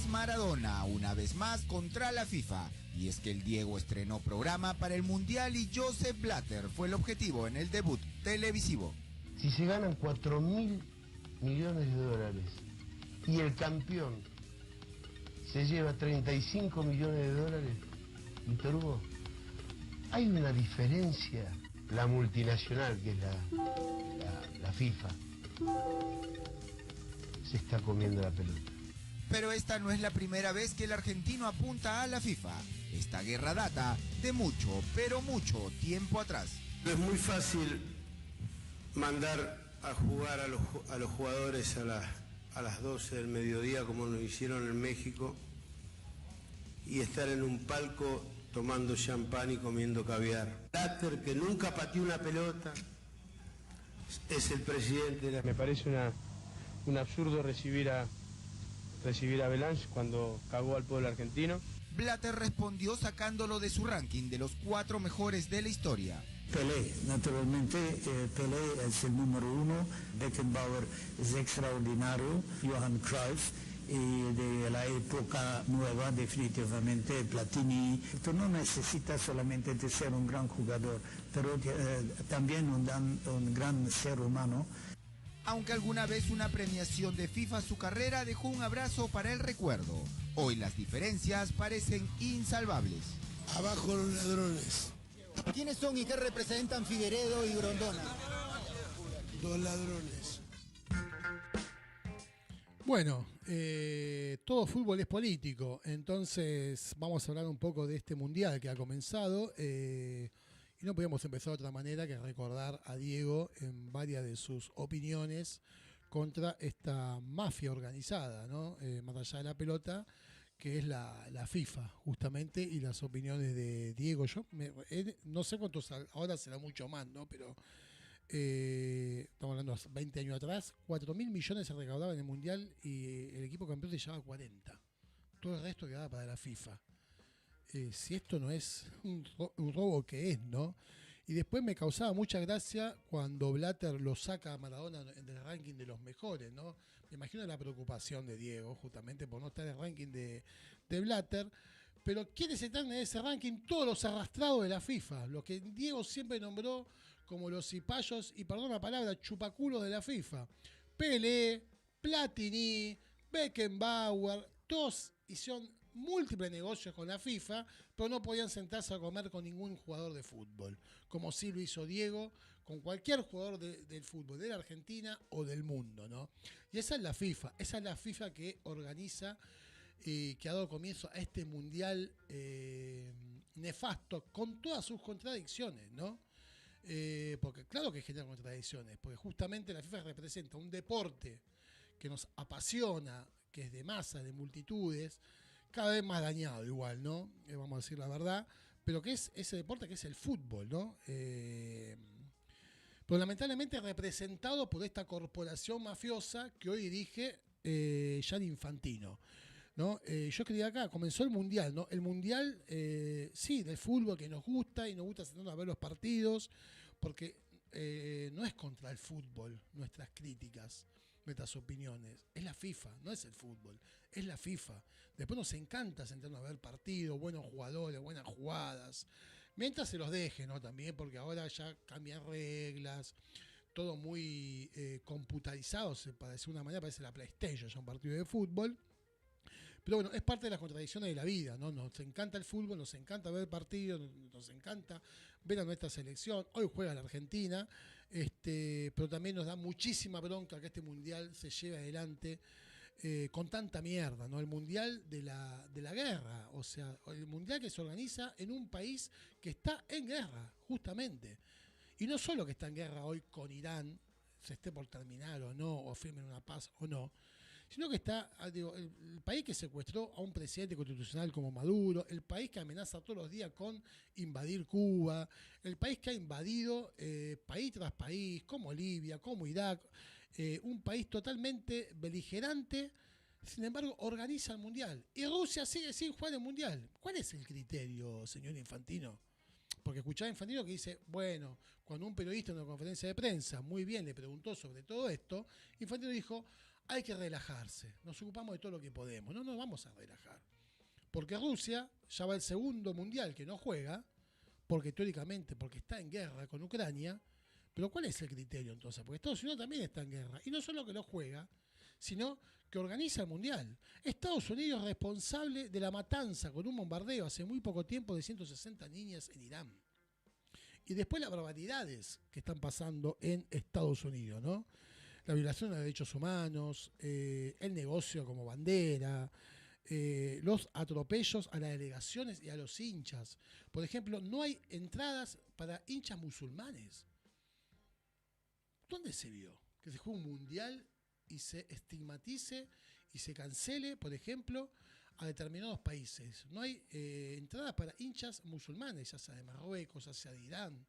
Maradona, una vez más contra la FIFA. Y es que el Diego estrenó programa para el Mundial y Joseph Blatter fue el objetivo en el debut televisivo. Si se ganan 4.000 millones de dólares y el campeón se lleva 35 millones de dólares, Víctor Hugo, hay una diferencia. La multinacional, que es la FIFA, se está comiendo la pelota. Pero esta no es la primera vez que el argentino apunta a la FIFA. Esta guerra data de mucho, pero mucho tiempo atrás. Es muy fácil mandar a jugar a los jugadores a las 12 del mediodía, como lo hicieron en México, y estar en un palco tomando champán y comiendo caviar. Blatter, que nunca pateó una pelota, es el presidente de la... Me parece un absurdo recibir a Belange cuando cagó al pueblo argentino. Blatter respondió sacándolo de su ranking de los 4 mejores de la historia. Pelé, naturalmente, Pelé es el número 1, Beckenbauer es extraordinario, Johan Cruyff, y de la época nueva definitivamente Platini. Tú no necesitas solamente de ser un gran jugador, pero también un gran ser humano. Aunque alguna vez una premiación de FIFA a su carrera dejó un abrazo para el recuerdo, hoy las diferencias parecen insalvables. Abajo los ladrones. ¿Quiénes son y qué representan Figueredo y Grondona? Dos ladrones. Bueno, todo fútbol es político, entonces vamos a hablar un poco de este mundial que ha comenzado y no podíamos empezar de otra manera que recordar a Diego en varias de sus opiniones contra esta mafia organizada, ¿no? Más allá de la pelota, que es la FIFA, justamente, y las opiniones de Diego. No sé cuántos, ahora será mucho más, ¿no? Pero estamos hablando de 20 años atrás, 4.000 millones se recaudaban en el Mundial y el equipo campeón se llevaba 40. Todo el resto quedaba para la FIFA. Si esto no es un robo, ¿qué es, no? Y después me causaba mucha gracia cuando Blatter lo saca a Maradona en el ranking de los mejores, ¿no? Me imagino la preocupación de Diego, justamente por no estar en el ranking de Blatter. Pero ¿quiénes están en ese ranking? Todos los arrastrados de la FIFA, los que Diego siempre nombró como los cipayos, y perdón la palabra, chupaculos de la FIFA. Pelé, Platini, Beckenbauer, todos hicieron múltiples negocios con la FIFA, pero no podían sentarse a comer con ningún jugador de fútbol, como sí lo hizo Diego con cualquier jugador del fútbol, de la Argentina o del mundo, ¿no? Y esa es la FIFA que organiza y que ha dado comienzo a este mundial nefasto, con todas sus contradicciones, ¿no? Porque claro que genera contradicciones, porque justamente la FIFA representa un deporte que nos apasiona, que es de masa, de multitudes, cada vez más dañado igual, ¿no? Vamos a decir la verdad, pero que es ese deporte que es el fútbol, ¿no? Pero lamentablemente representado por esta corporación mafiosa que hoy dirige Gianni Infantino, ¿no? Yo quería acá, comenzó el Mundial, ¿no? El Mundial, sí, del fútbol que nos gusta y nos gusta sentarnos a ver los partidos, porque no es contra el fútbol nuestras críticas, nuestras opiniones, es la FIFA, no es el fútbol, es la FIFA. Después nos encanta sentarnos a ver partidos, buenos jugadores, buenas jugadas, mientras se los deje, ¿no? También, porque ahora ya cambian reglas, todo muy computarizado, para decir una manera, parece la PlayStation, ya un partido de fútbol. Pero bueno, es parte de las contradicciones de la vida, ¿no? Nos encanta el fútbol, nos encanta ver partidos, nos encanta ver a nuestra selección. Hoy juega la Argentina, pero también nos da muchísima bronca que este mundial se lleve adelante con tanta mierda, ¿no? El mundial de la guerra, o sea, el mundial que se organiza en un país que está en guerra, justamente. Y no solo que está en guerra hoy con Irán, se esté por terminar o no, o firmen una paz o no, sino que está, digo, el país que secuestró a un presidente constitucional como Maduro, el país que amenaza todos los días con invadir Cuba, el país que ha invadido país tras país, como Libia, como Irak, un país totalmente beligerante, sin embargo organiza el Mundial. Y Rusia sigue sin jugar el Mundial. ¿Cuál es el criterio, señor Infantino? Porque escuchaba a Infantino que dice, bueno, cuando un periodista en una conferencia de prensa muy bien le preguntó sobre todo esto, Infantino dijo, hay que relajarse, nos ocupamos de todo lo que podemos, no nos vamos a relajar. Porque Rusia ya va el segundo mundial que no juega, porque teóricamente, porque está en guerra con Ucrania, pero ¿cuál es el criterio entonces? Porque Estados Unidos también está en guerra, y no solo que no juega, sino que organiza el mundial. Estados Unidos es responsable de la matanza con un bombardeo hace muy poco tiempo de 160 niñas en Irán. Y después las barbaridades que están pasando en Estados Unidos, ¿no? La violación de derechos humanos, el negocio como bandera, los atropellos a las delegaciones y a los hinchas. Por ejemplo, no hay entradas para hinchas musulmanes. ¿Dónde se vio que se juegue un mundial y se estigmatice y se cancele, por ejemplo, a determinados países? No hay entradas para hinchas musulmanes, ya sea de Marruecos, ya sea de Irán.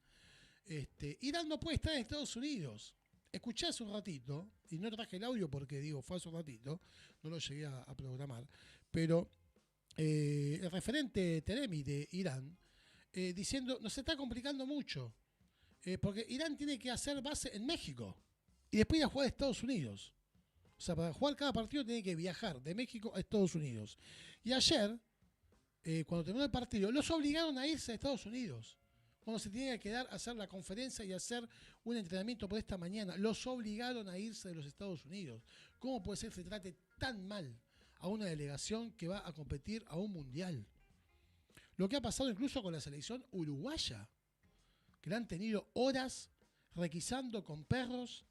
Irán no puede estar en Estados Unidos. Escuché hace un ratito, y no traje el audio porque digo, fue hace un ratito, no lo llegué a programar, pero el referente Teremi de Irán, diciendo, nos está complicando mucho, porque Irán tiene que hacer base en México, y después ir a jugar a Estados Unidos. O sea, para jugar cada partido tiene que viajar de México a Estados Unidos. Y ayer, cuando terminó el partido, los obligaron a irse a Estados Unidos. Cuando se tenía que quedar a hacer la conferencia y hacer un entrenamiento por esta mañana, los obligaron a irse de los Estados Unidos. ¿Cómo puede ser que se trate tan mal a una delegación que va a competir a un mundial? Lo que ha pasado incluso con la selección uruguaya, que la han tenido horas requisando con perros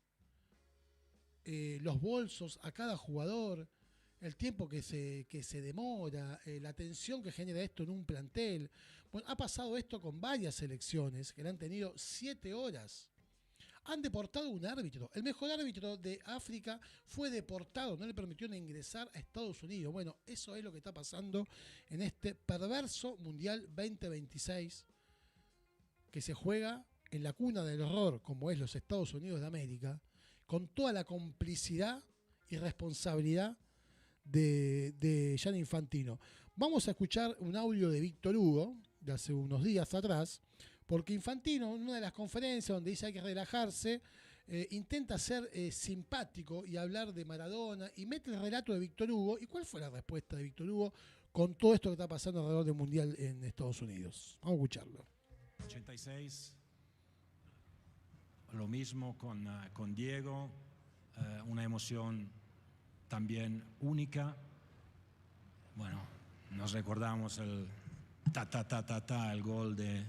los bolsos a cada jugador, el tiempo que se demora, la tensión que genera esto en un plantel. Bueno, ha pasado esto con varias selecciones que le han tenido 7 horas. Han deportado un árbitro. El mejor árbitro de África fue deportado, no le permitieron ingresar a Estados Unidos. Bueno, eso es lo que está pasando en este perverso Mundial 2026 que se juega en la cuna del horror, como es los Estados Unidos de América, con toda la complicidad y responsabilidad de Gianni Infantino. Vamos a escuchar un audio de Víctor Hugo, de hace unos días atrás, porque Infantino, en una de las conferencias donde dice hay que relajarse, intenta ser simpático y hablar de Maradona y mete el relato de Víctor Hugo. ¿Y cuál fue la respuesta de Víctor Hugo con todo esto que está pasando alrededor del Mundial en Estados Unidos? Vamos a escucharlo. 86, lo mismo con Diego, una emoción también única. Bueno, nos recordamos el el gol de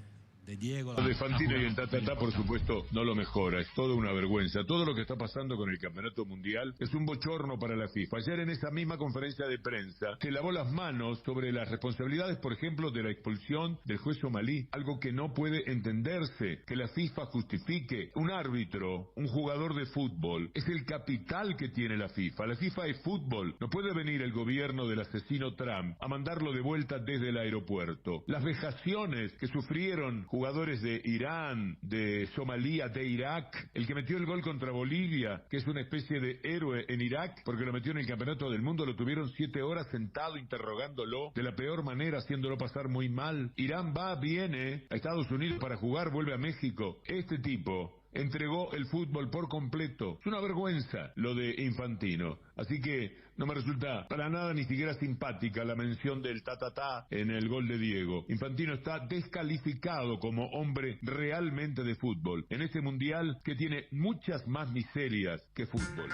Diego. Lo de Fantino y el ta, por supuesto, no lo mejora. Es toda una vergüenza. Todo lo que está pasando con el Campeonato Mundial es un bochorno para la FIFA. Ayer en esa misma conferencia de prensa se lavó las manos sobre las responsabilidades, por ejemplo, de la expulsión del juez somalí. Algo que no puede entenderse, que la FIFA justifique. Un árbitro, un jugador de fútbol, es el capital que tiene la FIFA. La FIFA es fútbol. No puede venir el gobierno del asesino Trump a mandarlo de vuelta desde el aeropuerto. Las vejaciones que sufrieron jugadores de Irán, de Somalia, de Irak, el que metió el gol contra Bolivia, que es una especie de héroe en Irak, porque lo metió en el Campeonato del Mundo, lo tuvieron 7 horas sentado interrogándolo, de la peor manera, haciéndolo pasar muy mal. Irán viene a Estados Unidos para jugar, vuelve a México. Este tipo entregó el fútbol por completo. Es una vergüenza lo de Infantino. Así que no me resulta para nada ni siquiera simpática la mención del ta en el gol de Diego. Infantino está descalificado como hombre realmente de fútbol en este mundial que tiene muchas más miserias que fútbol.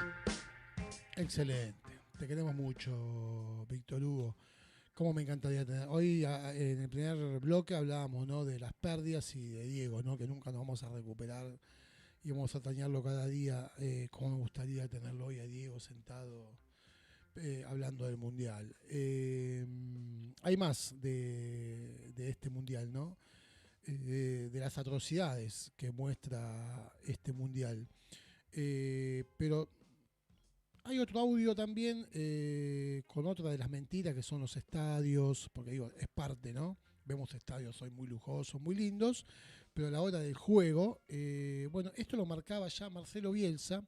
Excelente. Te queremos mucho, Víctor Hugo. Cómo me encantaría tener. Hoy en el primer bloque hablábamos, ¿no?, de las pérdidas y de Diego, ¿no?, que nunca nos vamos a recuperar y vamos a extrañarlo cada día. Cómo me gustaría tenerlo hoy a Diego sentado hablando del Mundial. Hay más de este Mundial, ¿no? De las atrocidades que muestra este Mundial. Pero hay otro audio también con otra de las mentiras que son los estadios, porque digo, es parte, ¿no? Vemos estadios hoy muy lujosos, muy lindos, pero a la hora del juego, bueno, esto lo marcaba ya Marcelo Bielsa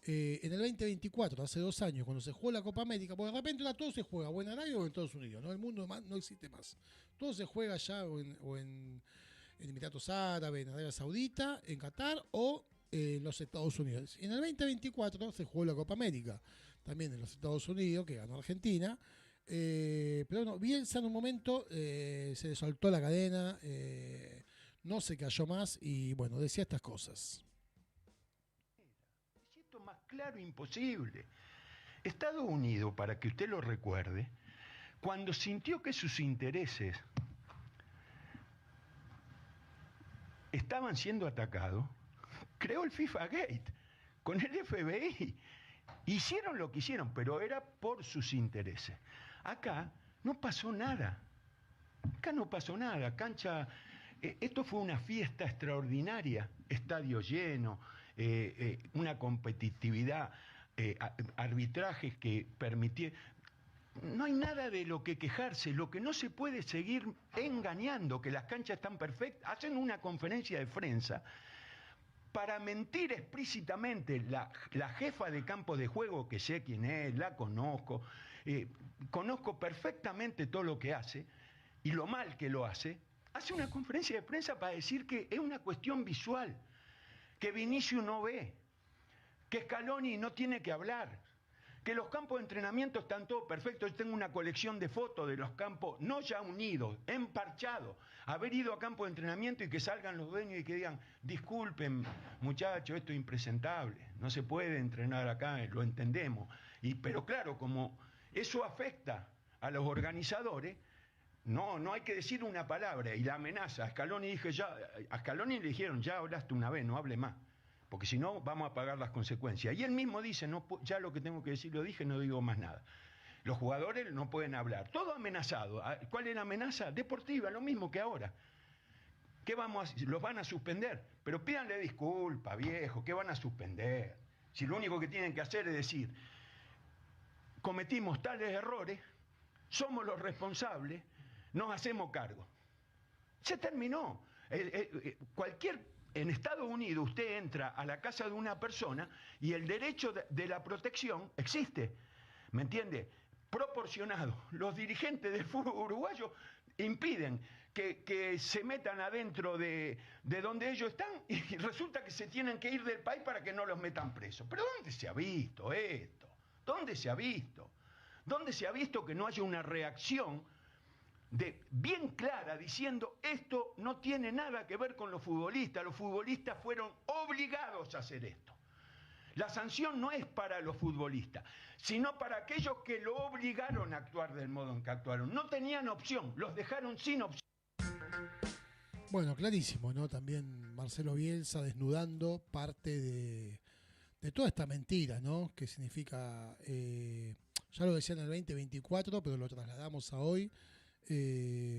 en el 2024, hace 2 años, cuando se jugó la Copa América, porque de repente ahora todo se juega, o en Arabia o en Estados Unidos, ¿no? El mundo no existe más. Todo se juega allá o en Emiratos Árabes, en Arabia Saudita, en Qatar o en los Estados Unidos. En el 2024 se jugó la Copa América. también en los Estados Unidos, que ganó Argentina. Pero bueno, Bielsa en un momento se le soltó la cadena, no se cayó más y bueno, decía estas cosas. Es esto más claro imposible. Estados Unidos, para que usted lo recuerde, cuando sintió que sus intereses estaban siendo atacados, creó el FIFA Gate con el FBI. Hicieron lo que hicieron, pero era por sus intereses. Acá no pasó nada. Acá no pasó nada. Cancha, esto fue una fiesta extraordinaria, estadio lleno, una competitividad, arbitrajes que permitieron. No hay nada de lo que quejarse. Lo que no se puede seguir engañando, que las canchas están perfectas. Hacen una conferencia de prensa para mentir explícitamente. La jefa de campo de juego, que sé quién es, la conozco, conozco perfectamente todo lo que hace y lo mal que lo hace una conferencia de prensa para decir que es una cuestión visual, que Vinicius no ve, que Scaloni no tiene que hablar, que los campos de entrenamiento están todos perfectos. Yo tengo una colección de fotos de los campos, no ya unidos, emparchados. Haber ido a campo de entrenamiento y que salgan los dueños y que digan, disculpen muchachos, esto es impresentable, no se puede entrenar acá, lo entendemos. Pero claro, como eso afecta a los organizadores, no hay que decir una palabra. Y la amenaza, a Scaloni le dijeron, ya hablaste una vez, no hable más, porque si no vamos a pagar las consecuencias. Y él mismo dice, no, ya lo que tengo que decir lo dije, no digo más nada. Los jugadores no pueden hablar, todo amenazado. ¿Cuál es la amenaza? Deportiva, lo mismo que ahora. ¿Qué vamos a hacer? Los van a suspender, pero pídanle disculpas, viejo, ¿qué van a suspender? Si lo único que tienen que hacer es decir, cometimos tales errores, somos los responsables, nos hacemos cargo. Se terminó. En Estados Unidos usted entra a la casa de una persona y el derecho de la protección existe, ¿me entiende? Proporcionado. Los dirigentes del fútbol uruguayo impiden que se metan adentro de donde ellos están y resulta que se tienen que ir del país para que no los metan presos. ¿Pero dónde se ha visto esto? ¿Dónde se ha visto? ¿Dónde se ha visto que no haya una reacción bien clara diciendo esto no tiene nada que ver con los futbolistas fueron obligados a hacer esto? La sanción no es para los futbolistas, sino para aquellos que lo obligaron a actuar del modo en que actuaron. No tenían opción, los dejaron sin opción. Bueno, clarísimo, ¿no? También Marcelo Bielsa desnudando parte de toda esta mentira, ¿no? Que significa, ya lo decía en el 2024, pero lo trasladamos a hoy.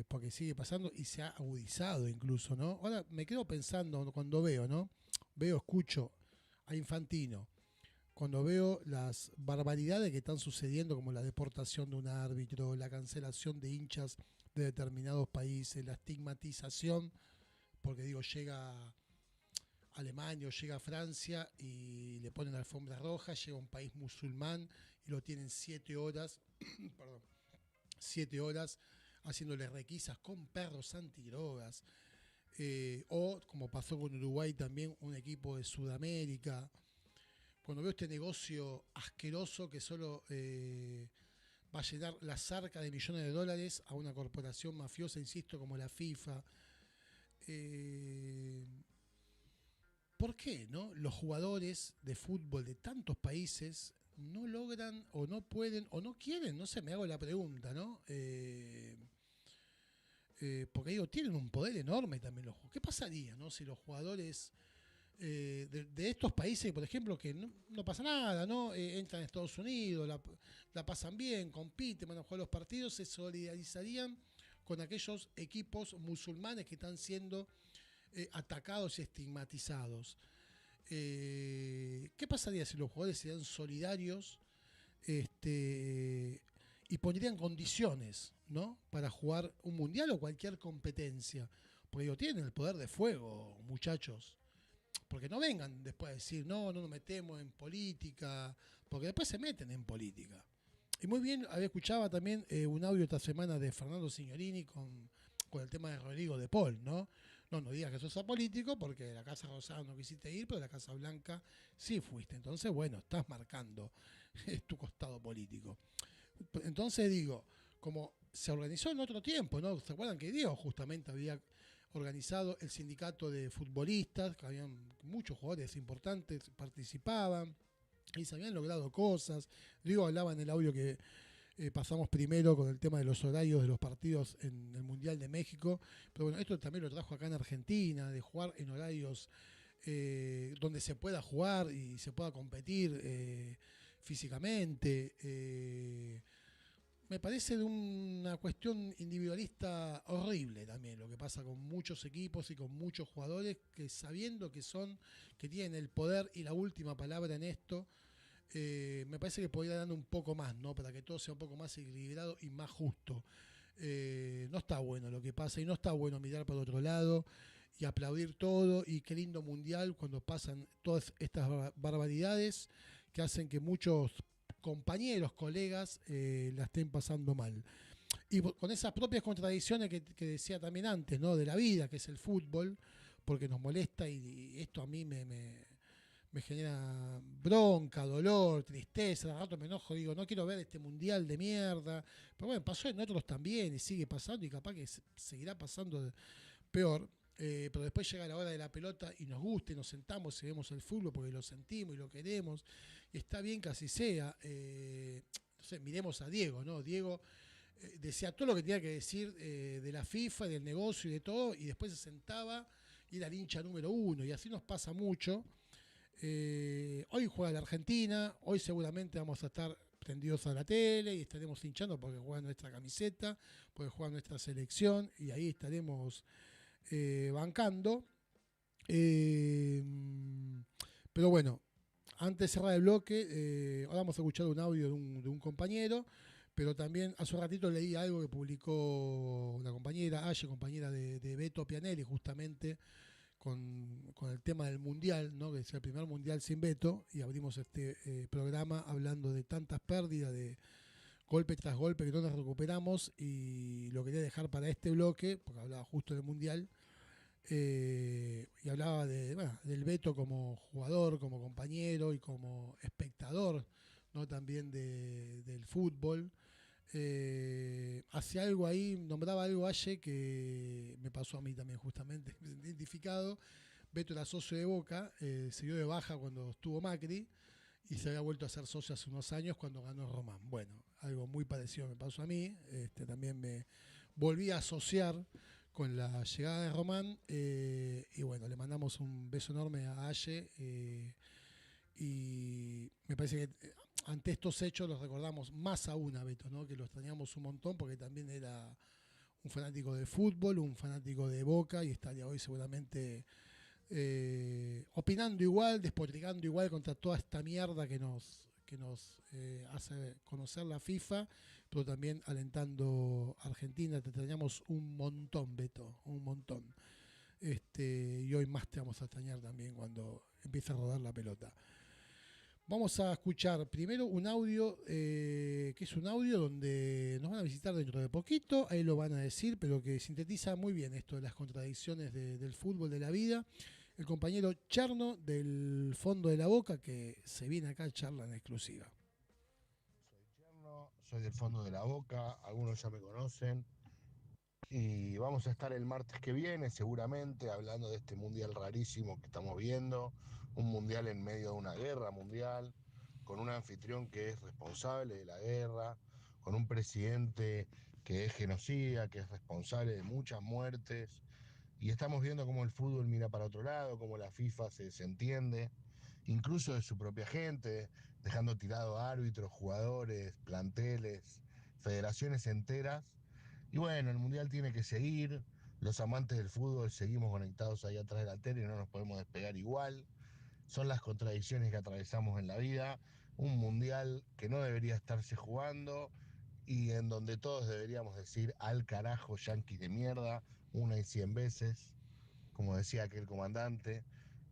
Porque sigue pasando y se ha agudizado incluso, ¿no? Ahora me quedo pensando cuando veo, ¿no? Escucho a Infantino, cuando veo las barbaridades que están sucediendo, como la deportación de un árbitro, la cancelación de hinchas de determinados países, la estigmatización, porque digo, llega Alemania o llega a Francia y le ponen alfombra roja, llega a un país musulmán y lo tienen 7 horas, perdón, 7 horas haciéndole requisas con perros antidrogas, o como pasó con Uruguay también, un equipo de Sudamérica. Cuando veo este negocio asqueroso que solo va a llenar las arcas de millones de dólares a una corporación mafiosa, insisto, como la FIFA. ¿Por qué, no? Los jugadores de fútbol de tantos países no logran o no pueden o no quieren, no sé, me hago la pregunta, ¿no? Porque digo, tienen un poder enorme también los jugadores. ¿Qué pasaría, no? Si los jugadores de estos países, por ejemplo, que no pasa nada, ¿no? Entran a Estados Unidos, la pasan bien, compiten, van a jugar los partidos, se solidarizarían con aquellos equipos musulmanes que están siendo atacados y estigmatizados. ¿Qué pasaría si los jugadores serían solidarios y pondrían condiciones, ¿no? Para jugar un mundial o cualquier competencia? Porque digo, tienen el poder de fuego, muchachos. Porque no vengan después a decir, no nos metemos en política, porque después se meten en política. Y muy bien, escuchaba también un audio esta semana de Fernando Signorini con el tema de Rodrigo de Paul, ¿no? No digas que sos apolítico porque la Casa Rosada no quisiste ir, pero la Casa Blanca sí fuiste. Entonces, bueno, estás marcando es tu costado político. Entonces digo, como se organizó en otro tiempo, ¿no? ¿Se acuerdan que Diego justamente había organizado el sindicato de futbolistas, que habían muchos jugadores importantes, participaban y se habían logrado cosas? Diego hablaba en el audio que pasamos primero con el tema de los horarios de los partidos en el Mundial de México, pero bueno, esto también lo trajo acá en Argentina, de jugar en horarios donde se pueda jugar y se pueda competir físicamente. Me parece de una cuestión individualista horrible también lo que pasa con muchos equipos y con muchos jugadores que, sabiendo que tienen el poder y la última palabra en esto, me parece que podría dar un poco más, ¿no? Para que todo sea un poco más equilibrado y más justo. No está bueno lo que pasa y no está bueno mirar para otro lado y aplaudir todo, y qué lindo mundial cuando pasan todas estas barbaridades que hacen que muchos compañeros, colegas, la estén pasando mal. Y con esas propias contradicciones que decía también antes, ¿no? De la vida, que es el fútbol, porque nos molesta y esto a mí me genera bronca, dolor, tristeza. De rato me enojo, digo, no quiero ver este mundial de mierda. Pero bueno, pasó en otros también y sigue pasando y capaz que seguirá pasando peor. Pero después llega la hora de la pelota y nos gusta y nos sentamos y vemos el fútbol porque lo sentimos y lo queremos. Y está bien que así sea. No sé, miremos a Diego, ¿no? Diego decía todo lo que tenía que decir de la FIFA, del negocio y de todo, y después se sentaba y era el hincha número 1. Y así nos pasa mucho. Hoy juega la Argentina, hoy seguramente vamos a estar prendidos a la tele y estaremos hinchando porque juega nuestra camiseta, porque juega nuestra selección, y ahí estaremos bancando. Pero bueno, antes de cerrar el bloque, ahora vamos a escuchar un audio de un compañero, pero también hace un ratito leí algo que publicó una compañera, Aye, compañera de Beto Pianelli, justamente con el tema del mundial, ¿no? Que es el primer mundial sin Beto, y abrimos este programa hablando de tantas pérdidas, de golpe tras golpe que no nos recuperamos, y lo quería dejar para este bloque porque hablaba justo del mundial, y hablaba del Beto como jugador, como compañero y como espectador, ¿no? También del fútbol. Hace algo ahí, nombraba algo ayer que me pasó a mí también justamente, me sentí identificado. Beto era socio de Boca, se dio de baja cuando estuvo Macri y se había vuelto a ser socio hace unos años cuando ganó Román. Bueno, algo muy parecido me pasó a mí, también me volví a asociar con la llegada de Román, y bueno, le mandamos un beso enorme a Aye, y me parece que ante estos hechos los recordamos más aún a Beto, ¿no? Que lo extrañamos un montón porque también era un fanático de fútbol, un fanático de Boca, y estaría hoy seguramente opinando igual, despotricando igual contra toda esta mierda que nos hace conocer la FIFA, pero también alentando a Argentina. Te extrañamos un montón, Beto, un montón. Y hoy más te vamos a extrañar también cuando empiece a rodar la pelota. Vamos a escuchar primero un audio, que es un audio donde nos van a visitar dentro de poquito, ahí lo van a decir, pero que sintetiza muy bien esto de las contradicciones del fútbol, de la vida. El compañero Cherno del Fondo de la Boca, que se viene acá a charla en exclusiva. Soy Cherno, soy del Fondo de la Boca, algunos ya me conocen, y vamos a estar el martes que viene seguramente hablando de este mundial rarísimo que estamos viendo, un mundial en medio de una guerra mundial, con un anfitrión que es responsable de la guerra, con un presidente que es genocida, que es responsable de muchas muertes, y estamos viendo cómo el fútbol mira para otro lado, cómo la FIFA se desentiende, incluso de su propia gente, dejando tirados árbitros, jugadores, planteles, federaciones enteras. Y bueno, el mundial tiene que seguir, los amantes del fútbol seguimos conectados ahí atrás de la tele y no nos podemos despegar igual. Son las contradicciones que atravesamos en la vida, un mundial que no debería estarse jugando y en donde todos deberíamos decir al carajo yanquis de mierda, una y 100 veces, como decía aquel comandante,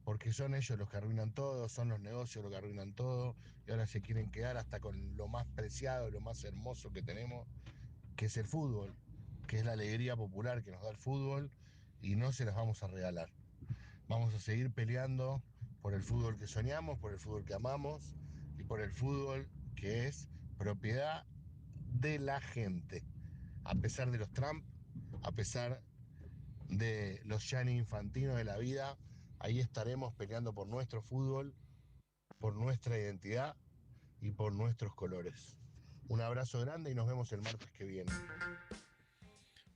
porque son ellos los que arruinan todo, son los negocios los que arruinan todo, y ahora se quieren quedar hasta con lo más preciado, lo más hermoso que tenemos, que es el fútbol, que es la alegría popular que nos da el fútbol, y no se las vamos a regalar. Vamos a seguir peleando por el fútbol que soñamos, por el fútbol que amamos y por el fútbol que es propiedad de la gente. A pesar de los Trump, a pesar de los Gianni Infantino de la vida, ahí estaremos peleando por nuestro fútbol, por nuestra identidad y por nuestros colores. Un abrazo grande y nos vemos el martes que viene.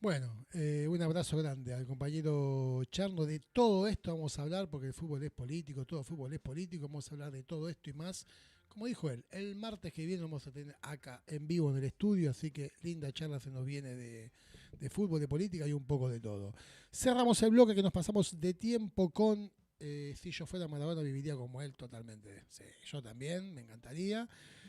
Bueno, un abrazo grande al compañero Charno. De todo esto vamos a hablar, porque el fútbol es político, todo fútbol es político. Vamos a hablar de todo esto y más. Como dijo él, el martes que viene vamos a tener acá en vivo en el estudio, así que linda charla se nos viene de fútbol, de política y un poco de todo. Cerramos el bloque que nos pasamos de tiempo con si yo fuera Maradona viviría como él totalmente. Sí, yo también, me encantaría.